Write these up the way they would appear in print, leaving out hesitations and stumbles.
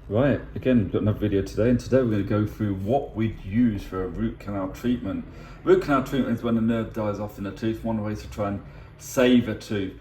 Right, again, we've got another video today, and today we're going to go through what we'd use for a root canal treatment. Root canal treatment is when a nerve dies off in a tooth, one way to try and save a tooth.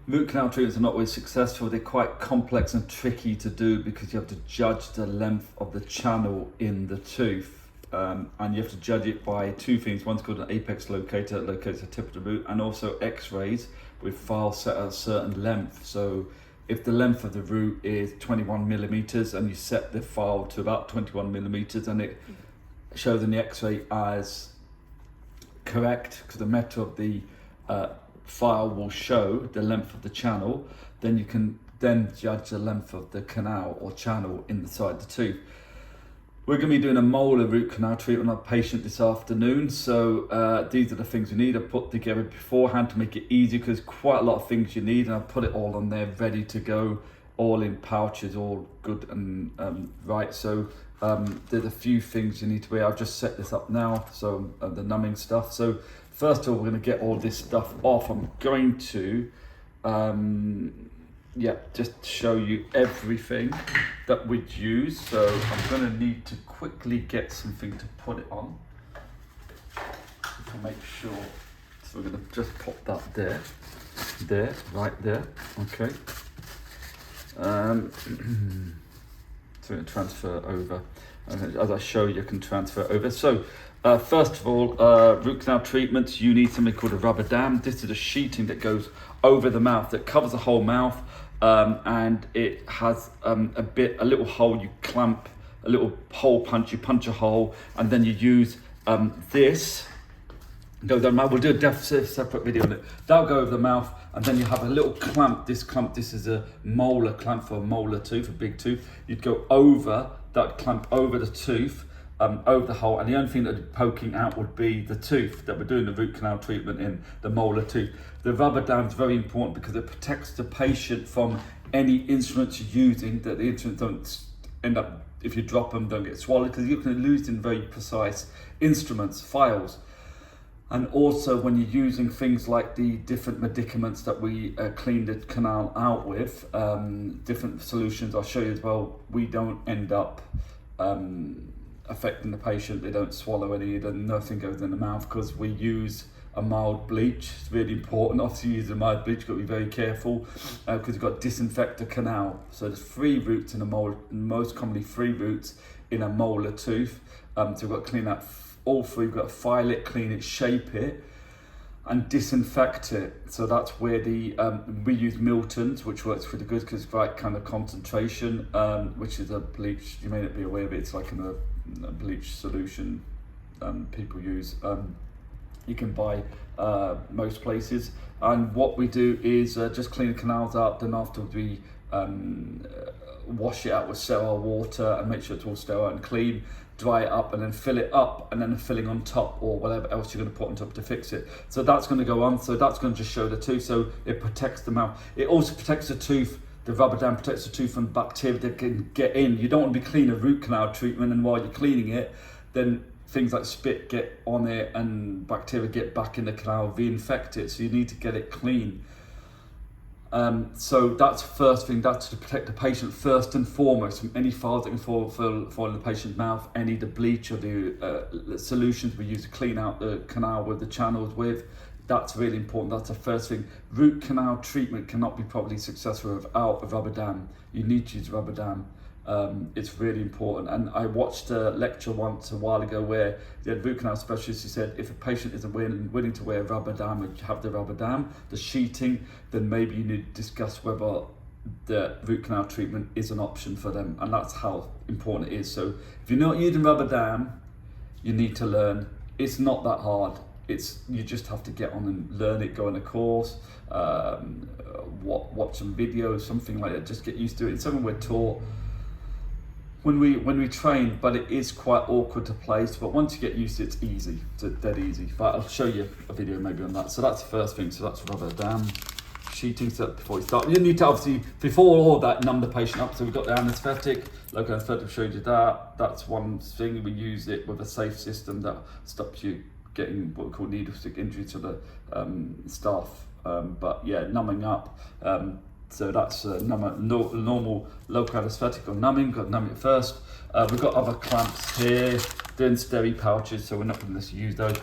Root canal treatments are not always successful. They're quite complex and tricky to do because you have to judge the length of the channel in the tooth. And you have to judge it by two things. One's called an apex locator that locates the tip of the root, and also x-rays with files set at a certain length. So if the length of the root is 21 millimeters and you set the file to about 21 millimeters and it shows in the x-ray as correct, because the metal of the file will show the length of the channel, then you can then judge the length of the canal or channel inside the tooth. We're going to be doing a molar root canal treatment on a patient this afternoon, so these are the things we need. I've put together beforehand to make it easy because quite a lot of things you need, and I've put it all on there ready to go, all in pouches, all good and right. So there's a few things you need to wear. I've just set this up now, so the numbing stuff. So first of all, we're going to get all this stuff off. I'm going to just show you everything that we'd use. So I'm going to need to quickly get something to put it on to make sure. So we're going to just pop that there, right there. Okay. So we're going to transfer over. And as I show you, can transfer over. So first of all, root canal treatments, you need something called a rubber dam. This is a sheeting that goes over the mouth that covers the whole mouth. And it has a little hole you clamp, a little hole punch, you punch a hole, and then you use this, go down the mouth. We'll do a separate video on it. That'll go over the mouth, and then you have a little clamp. This is a molar clamp for a molar tooth, a big tooth. You'd go over that clamp, over the tooth, over the hole, and the only thing that would be poking out would be the tooth that we're doing the root canal treatment in, the molar tooth. The rubber dam is very important because it protects the patient from any instruments you're using, that the instruments don't end up, if you drop them, don't get swallowed, because you can lose in very precise instruments, files. And also when you're using things like the different medicaments that we clean the canal out with, different solutions I'll show you as well, we don't end up affecting the patient. They don't swallow any, then nothing goes in the mouth because we use a mild bleach. It's really important. Obviously, use a mild bleach, you've got to be very careful because you've got to disinfect the canal. So there's 3 roots in a molar, most commonly 3 roots in a molar tooth. So we've got to clean out all 3. We've got to file it, clean it, shape it, and disinfect it. So that's where the we use Milton's, which works pretty good because it's right kind of concentration, which is a bleach. You may not be aware of it. It's like a bleach solution people use. You can buy most places, and what we do is just clean the canals out. Then afterwards we wash it out with sterile water and make sure it's all sterile and clean, dry it up, and then fill it up, and then a filling on top or whatever else you're going to put on top to fix it. So that's going to go on. So that's going to just show the tooth, so it protects the mouth. It also protects the tooth. The rubber dam protects the tooth from bacteria that can get in. You don't want to be cleaning a root canal treatment, and while you're cleaning it, then things like spit get on it and bacteria get back in the canal, reinfect it. So you need to get it clean. So that's the first thing. That's to protect the patient first and foremost from any files that can fall in the patient's mouth, the bleach or the solutions we use to clean out the canal with the channels with. That's really important. That's the first thing. Root canal treatment cannot be properly successful without a rubber dam. You need to use a rubber dam. It's really important. And I watched a lecture once a while ago where the root canal specialist, he said if a patient isn't willing to wear a rubber dam and have the rubber dam, the sheeting, then maybe you need to discuss whether the root canal treatment is an option for them. And that's how important it is. So if you're not using rubber dam, you need to learn. It's not that hard. You just have to get on and learn it, go on a course, watch some videos, something like that. Just get used to it. It's something we're taught when we train, but it is quite awkward to place. But once you get used to it, it's easy. It's dead easy. But I'll show you a video maybe on that. So that's the first thing. So that's rubber dam sheeting. So before we start, you need to obviously, before all that, numb the patient up. So we've got the anaesthetic, local anaesthetic, showed you that. That's one thing. We use it with a safe system that stops you getting what we call needle stick injury to the staff. But yeah, numbing up. So that's normal local anesthetic or numbing. Got numbing it first. We've got other clamps here, doing steri pouches, so we're not going to use those.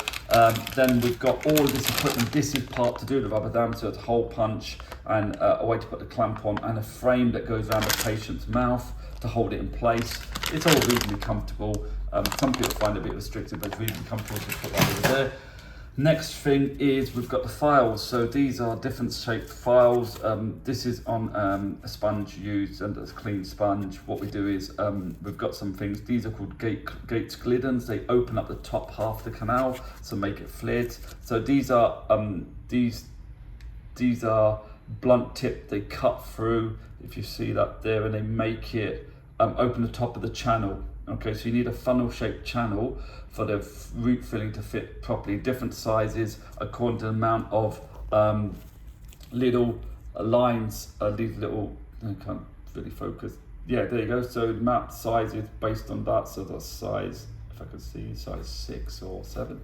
Then we've got all this equipment. This is part to do the rubber dam, so it's hole punch and a way to put the clamp on, and a frame that goes around the patient's mouth to hold it in place. It's all reasonably comfortable. Some people find it a bit restrictive, but it's reasonably comfortable to put that over there. Next thing is we've got the files. So these are different shaped files. This is on a sponge used, and it's a clean sponge. What we do is we've got some things. These are called Gates Gliddens. They open up the top half of the canal to make it flared. So these are these are blunt tip. They cut through, if you see that there, and they make it open the top of the channel. Okay, so you need a funnel shaped channel for the root filling to fit properly. Different sizes according to the amount of little lines, these little, I can't really focus. Yeah, there you go. So map size is based on that. So that's size, if I can see, size 6 or 7.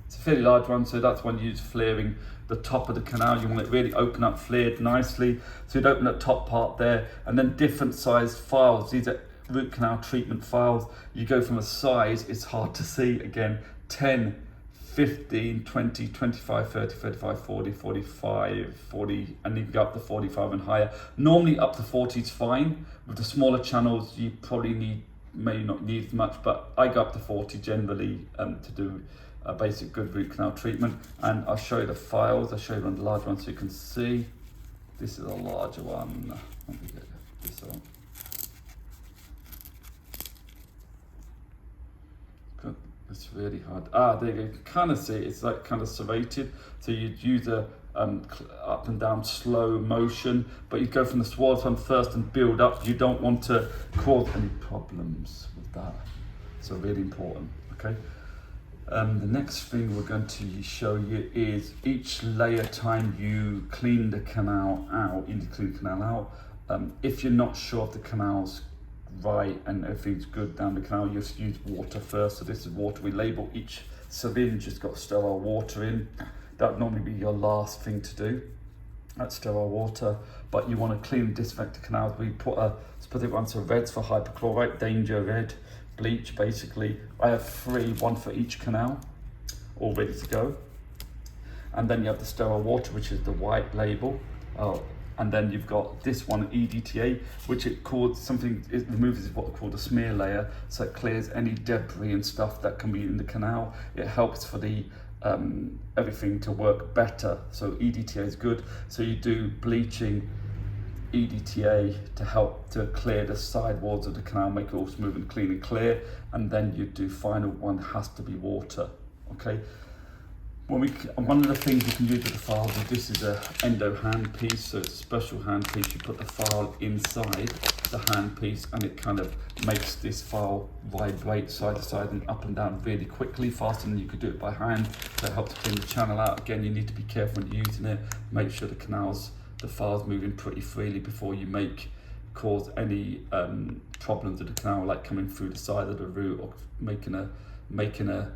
It's a fairly large one, so that's one used flaring the top of the canal. You want it really open up, flared nicely. So you'd open the top part there, and then different size files. These are root canal treatment files. You go from a size, it's hard to see again, 10, 15, 20, 25, 30, 35, 40, 45, 40, and you can go up to 45 and higher. Normally up to 40 is fine. With the smaller channels, you probably may not need much, but I go up to 40 generally to do a basic good root canal treatment. And I'll show you the files. I'll show you one of the large ones so you can see. This is a larger one. Let me get this on. It's really hard. There you go. You can kind of see it's like kind of serrated. So you'd use a up and down slow motion, but you go from the smallest one first and build up. You don't want to cause any problems with that. So really important. Okay. The next thing we're going to show you is each layer time you clean the canal out. You need to clean the canal out. If you're not sure if the canal's right and everything's good down the canal, you just use water first. So this is water. We label each syringe has got sterile water in. That would normally be your last thing to do. That's sterile water, but you want to clean and disinfect the canals. We put a specific one, so reds for hypochlorite, danger red, bleach basically. I have 3, 1 for each canal, all ready to go. And then you have the sterile water, which is the white label. And then you've got this one, EDTA, which it removes what we call the smear layer, so it clears any debris and stuff that can be in the canal. It helps for the everything to work better. So EDTA is good. So you do bleaching, EDTA to help to clear the side walls of the canal, make it all smooth and clean and clear. And then you do final one has to be water. Okay. One of the things you can use with the files is this is a endo hand piece, so it's a special hand piece. You put the file inside the hand piece and it kind of makes this file vibrate side to side and up and down really quickly, faster than you could do it by hand. So it helps clean the channel out. Again, you need to be careful when you're using it. Make sure the file's moving pretty freely before you cause any problems with the canal, like coming through the side of the root or making a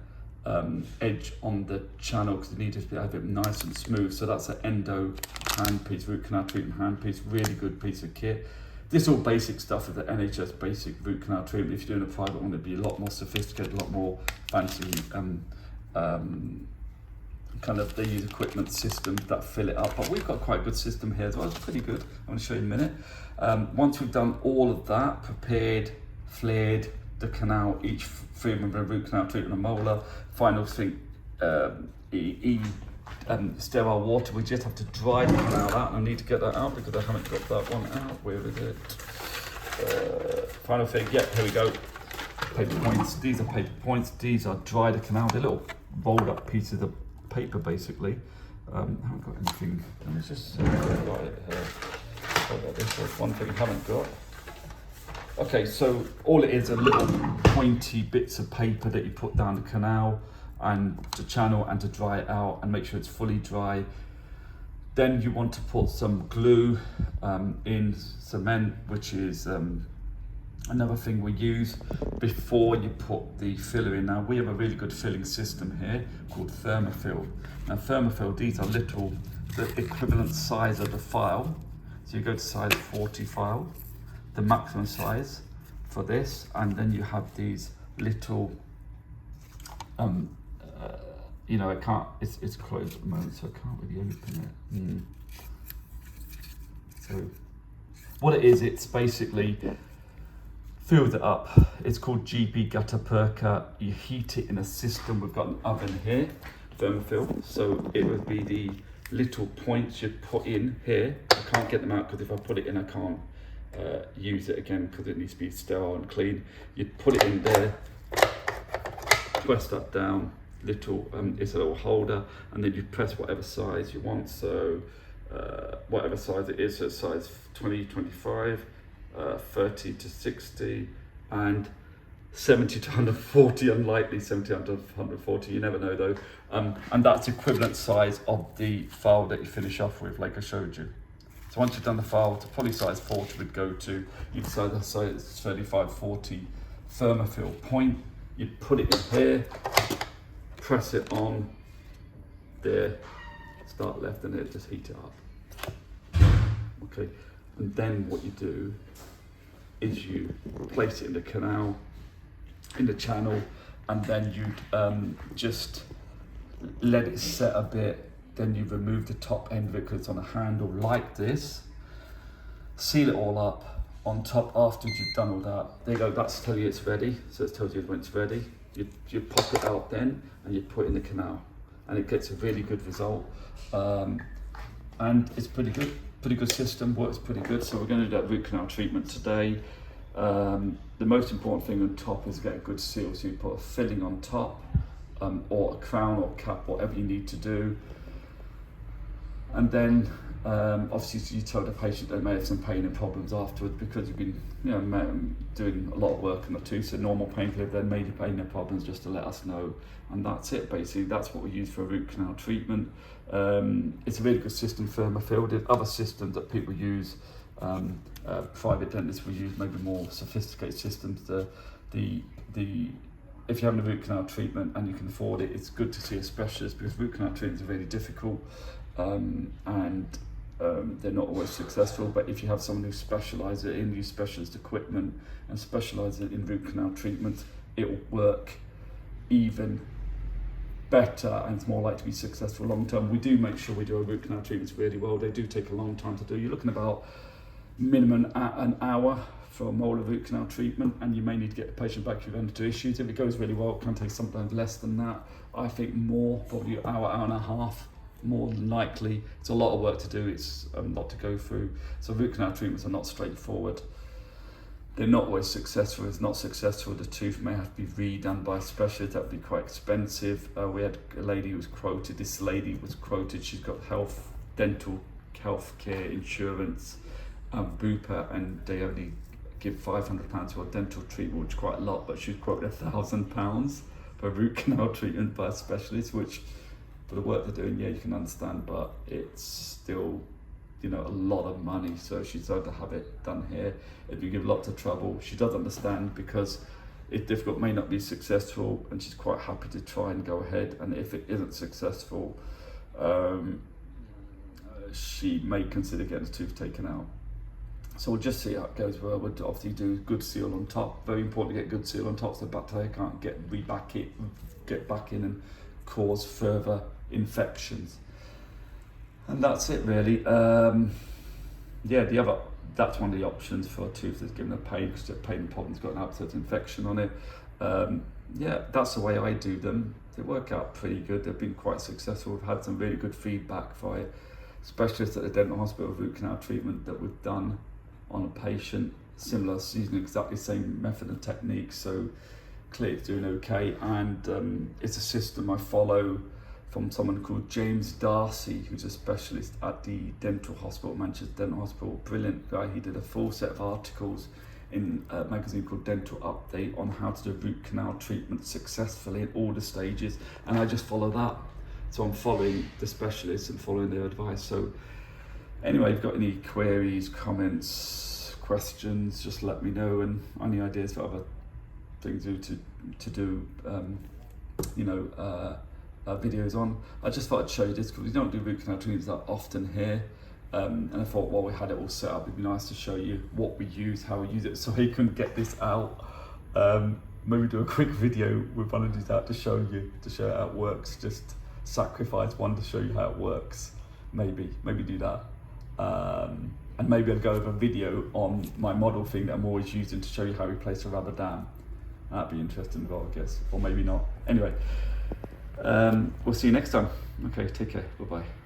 edge on the channel, because it needs to have it nice and smooth. So that's an endo hand piece, root canal treatment hand piece, really good piece of kit. This is all basic stuff with the NHS basic root canal treatment. If you're doing a private one, it'd be a lot more sophisticated, a lot more fancy kind of, they use equipment systems that fill it up, but we've got quite a good system here as well. It's pretty good. I'm going to show you in a minute. Once we've done all of that, prepared, flared the canal, each freedom of a root canal treatment, a molar, final thing, sterile water. We just have to dry the canal out, and I need to get that out because I haven't got that one out. Where is it? Final thing, yeah, here we go. Paper points. These are paper points. These are dry the canal. They're little rolled up pieces of paper basically. I haven't got anything. Let me just see if I've got it here. There's one thing I haven't got. Okay, so all it is are little pointy bits of paper that you put down the canal and the channel, and to dry it out and make sure it's fully dry. Then you want to put some glue in cement, which is another thing we use before you put the filler in. Now we have a really good filling system here called thermofill. Now thermofill, these are the equivalent size of the file. So you go to size 40 file, the maximum size for this, and then you have these little, you know, it's closed at the moment, so I can't really open it. So what it is, it's basically filled it up. It's called GB Gutta Perca. You heat it in a system. We've got an oven here, thermofill. So it would be the little points you'd put in here. I can't get them out because if I put it in, I can't use it again because it needs to be sterile and clean. You'd put it in there, press that down, little, it's a little holder, and then you press whatever size you want. So whatever size it is, so size 20, 25, 30 to 60, and 70 to 140, unlikely 70 to 140, you never know though. And that's equivalent size of the file that you finish off with, like I showed you. So once you've done the file, to probably size 40 would go to, you decide the size 35, 40 thermofill point, you put it in here, press it on there, start left, and it just heat it up. Okay, and then what you do is you place it in the canal, in the channel, and then you just let it set a bit. Then you remove the top end of it because it's on a handle like this. Seal it all up on top after you've done all that. There you go, that's telling you it's ready. So it tells you when it's ready. You pop it out then and you put it in the canal, and it gets a really good result. And it's pretty good system, works pretty good. So we're going to do that root canal treatment today. The most important thing on top is get a good seal. So you put a filling on top, or a crown or cap, whatever you need to do. And then obviously you tell the patient they may have some pain and problems afterwards because you've been doing a lot of work on the tooth. So normal painkiller, then major pain and problems, just to let us know. And that's it basically. That's what we use for a root canal treatment. It's a really good system, thermofill. There's other systems that people use. Private dentists will use maybe more sophisticated systems. If you're having a root canal treatment and you can afford it, it's good to see a specialist because root canal treatments are really difficult, and they're not always successful. But if you have someone who specialises in use specialist equipment and specialises in root canal treatment, it will work even better and it's more likely to be successful long term. We do make sure we do our root canal treatments really well. They do take a long time to do. You're looking about minimum an hour for a molar root canal treatment, and you may need to get the patient back if you've entered issues. If it goes really well, it can take sometimes less than that. I think more, probably an hour, hour and a half, more than likely. It's a lot of work to do, it's a lot to go through. So root canal treatments are not straightforward. They're not always successful. If it's not successful, the tooth may have to be redone by a specialist. That would be quite expensive. We had a lady who was quoted, she's got dental health care insurance, Bupa, and they only give £500 for a dental treatment, which is quite a lot, but she's quoted £1,000 for root canal treatment by a specialist, which for the work they're doing, yeah, you can understand, but it's still, a lot of money. So she decided to have it done here. It would give lots of trouble. She does understand because it's difficult, may not be successful, and she's quite happy to try and go ahead. And if it isn't successful, she may consider getting the tooth taken out. So we'll just see how it goes. We'll obviously do good seal on top. Very important to get good seal on top so the bacteria can't get back in and cause further infections. And that's it really. That's one of the options for a tooth that's given a pain because the pain problem's got an abscess infection on it. That's the way I do them. They work out pretty good. They've been quite successful. We've had some really good feedback for specialists at the dental hospital root canal treatment that we've done on a patient, similar, using exactly the same method and technique. So clearly it's doing okay. And it's a system I follow from someone called James Darcy, who's a specialist at the dental hospital, Manchester Dental Hospital. Brilliant guy. He did a full set of articles in a magazine called Dental Update on how to do root canal treatment successfully in all the stages, and I just follow that. So I'm following the specialists and following their advice. So anyway, if you've got any queries, comments, questions, just let me know, and any ideas for other things to do videos on. I just thought I'd show you this because we don't do root canal treatments that often here. And I thought, while we had it all set up, it'd be nice to show you what we use, how we use it, so he couldn't get this out. Maybe do a quick video with one of these out to show how it works. Just sacrifice one to show you how it works. Maybe do that. And maybe I'll go over a video on my model thing that I'm always using to show you how we place a rubber dam. That'd be interesting as well, I guess, or maybe not. Anyway, we'll see you next time. Okay, take care, bye-bye.